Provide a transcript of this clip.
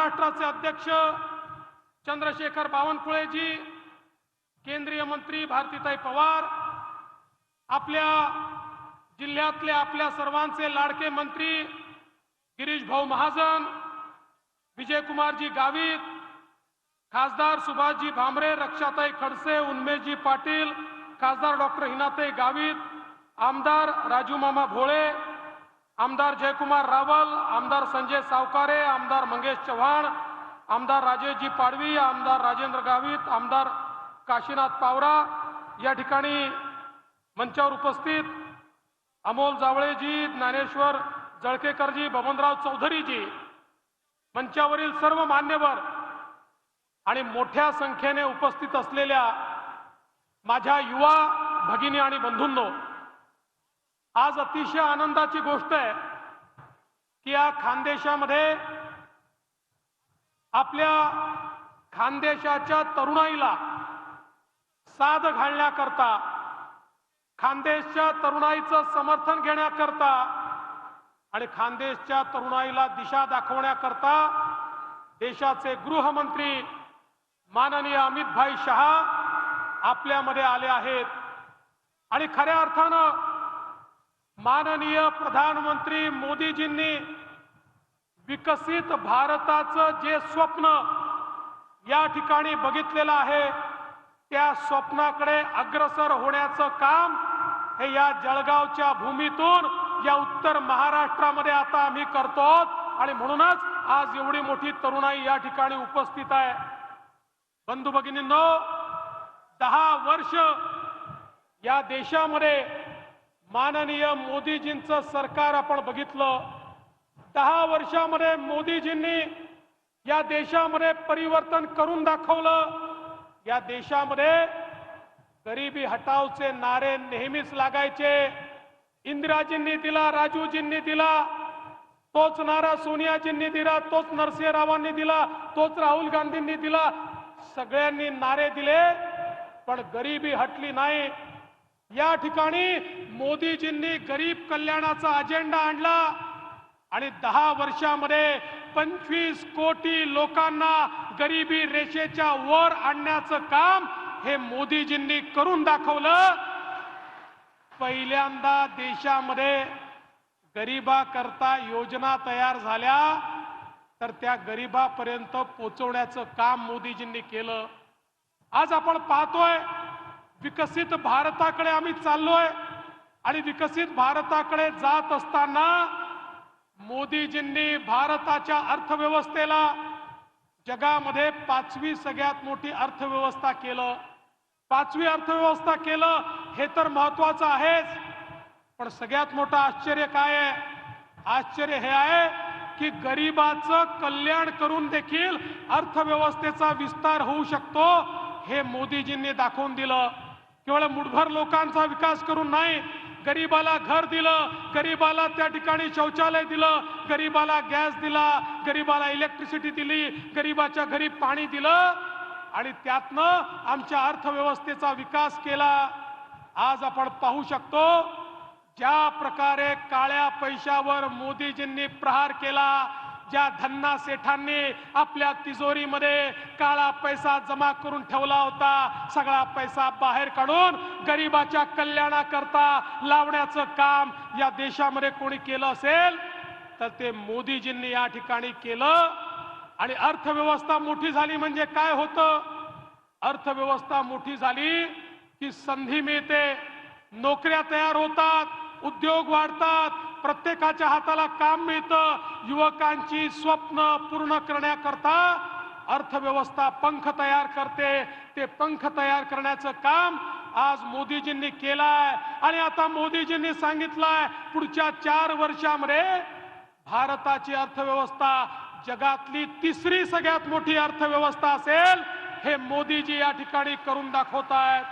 महाराष्ट्राचे अध्यक्ष चंद्रशेखर बावनकुळेजी, केंद्रीय मंत्री भारतीताई पवार, आपल्या जिल्ह्यातले आपल्या सर्वांचे लाडके मंत्री गिरीश भाऊ महाजन, विजयकुमारजी गावित, खासदार सुभाषजी भामरे, रक्षाताई खडसे, उन्मेषजी पाटील, खासदार डॉक्टर हिनाताई गावित, आमदार राजू मामा भोळे, आमदार जयकुमार रावल, आमदार संजय सावकारे, आमदार मंगेश चव्हाण, आमदार राजेशजी पाडवी, आमदार राजेंद्र गावित, आमदार काशीनाथ पावरा, या ठिकाणी मंचावर उपस्थित अमोल जावळेजी, ज्ञानेश्वर जळकेकरजी, बबनराव चौधरीजी, मंचावरील सर्व मान्यवर आणि मोठ्या संख्येने उपस्थित असलेल्या माझ्या युवा भगिनी आणि बंधूंनो, आज अतिशय आनंदाची गोष्ट आहे की या खानदेशामध्ये आपल्या खानदेशाच्या तरुणाईला साद घालण्याकरता, खानदेशच्या तरुणाईचं समर्थन घेण्याकरता आणि खानदेशच्या तरुणाईला दिशा दाखवण्याकरता देशाचे गृहमंत्री माननीय अमित भाई शहा आपल्यामध्ये आले आहेत। आणि खऱ्या अर्थानं माननीय प्रधानमंत्री मोदीजींनी विकसित भारताचं जे स्वप्न या ठिकाणी बघितलेलं आहे, त्या स्वप्नाकडे अग्रसर होण्याचं काम हे या जळगावच्या भूमीतून या उत्तर महाराष्ट्रामध्ये आता आम्ही करतो आणि म्हणूनच आज एवढी मोठी तरुणाई या ठिकाणी उपस्थित आहे। बंधू भगिनींनो, 10 वर्ष या देशामध्ये माननीय मोदीजींचं सरकार आपण बघितलं। 10 वर्षामध्ये मोदीजींनी या देशामध्ये परिवर्तन करून दाखवलं। या देशामध्ये गरिबी हटावचे नारे नेहमीच लागायचे। इंदिराजींनी दिला, राजूजींनी दिला, तोच नारा सोनियाजींनी दिला, तोच नरसिंहरावांनी दिला, तोच राहुल गांधींनी दिला। सगळ्यांनी नारे दिले पण गरिबी हटली नाही। या ठिकाणी मोदीजींनी गरीब कल्याणाचा अजेंडा आणला आणि 10 वर्षामध्ये 25 कोटी लोकांना गरिबी रेषेच्या वर आणण्याचं काम हे मोदीजींनी करून दाखवलं। पहिल्यांदा देशामध्ये गरिबाकरता योजना तयार झाल्या तर त्या गरिबापर्यंत पोहोचवण्याचं काम मोदीजींनी केलं। आज आपण पाहतोय विकसित भारताकडे आम्ही चाललोय आणि विकसित भारताकडे जात असताना मोदीजींनी भारताच्या अर्थव्यवस्थेला जगामध्ये 5वी सगळ्यात मोठी अर्थव्यवस्था केलं। 5वी अर्थव्यवस्था केलं हे तर महत्त्वाचं आहेच, पण सगळ्यात मोठं आश्चर्य काय आहे? आश्चर्य हे आहे की गरिबाचं कल्याण करून देखील अर्थव्यवस्थेचा विस्तार होऊ शकतो हे मोदीजींनी दाखवून दिलं। केवळ मुठभर लोकांचा विकास करून नाही, गरीबाला घर दिलं, गरीबाला त्या ठिकाणी शौचालय दिलं, गरीबाला गॅस दिला, गरीबाला इलेक्ट्रिसिटी दिली, गरीबाच्या घरी पाणी दिलं आणि त्यातनं आमच्या अर्थव्यवस्थेचा विकास केला। आज आपण पाहू शकतो ज्या प्रकारे काळ्या पैशावर मोदीजींनी प्रहार केला, ज्या धन्ना सेठांनी आपल्या तिजोरीमध्ये काळा पैसा जमा करून ठेवला होता, सगळा पैसा बाहेर काढून गरिबाच्या कल्याणाकरता लावण्याचं काम या देशामध्ये कोणी केलं असेल तर ते मोदीजींनी या ठिकाणी केलं। आणि अर्थव्यवस्था मोठी झाली म्हणजे काय होतं? अर्थव्यवस्था मोठी झाली की संधी मिळते, नोकऱ्या तयार होतात, उद्योग वाढतात, प्रत्येकाच्या हाताला काम मिळतं। युवकांची स्वप्न पूर्ण करण्याकरता अर्थव्यवस्था पंख तयार करते। ते पंख तयार करण्याचं काम आज मोदीजींनी केलंय आणि आता मोदीजींनी सांगितलंय पुढच्या 4 वर्षांमध्ये भारताची अर्थव्यवस्था जगातली 3री सगळ्यात मोठी अर्थव्यवस्था असेल। हे मोदीजी या ठिकाणी करून दाखवतायत।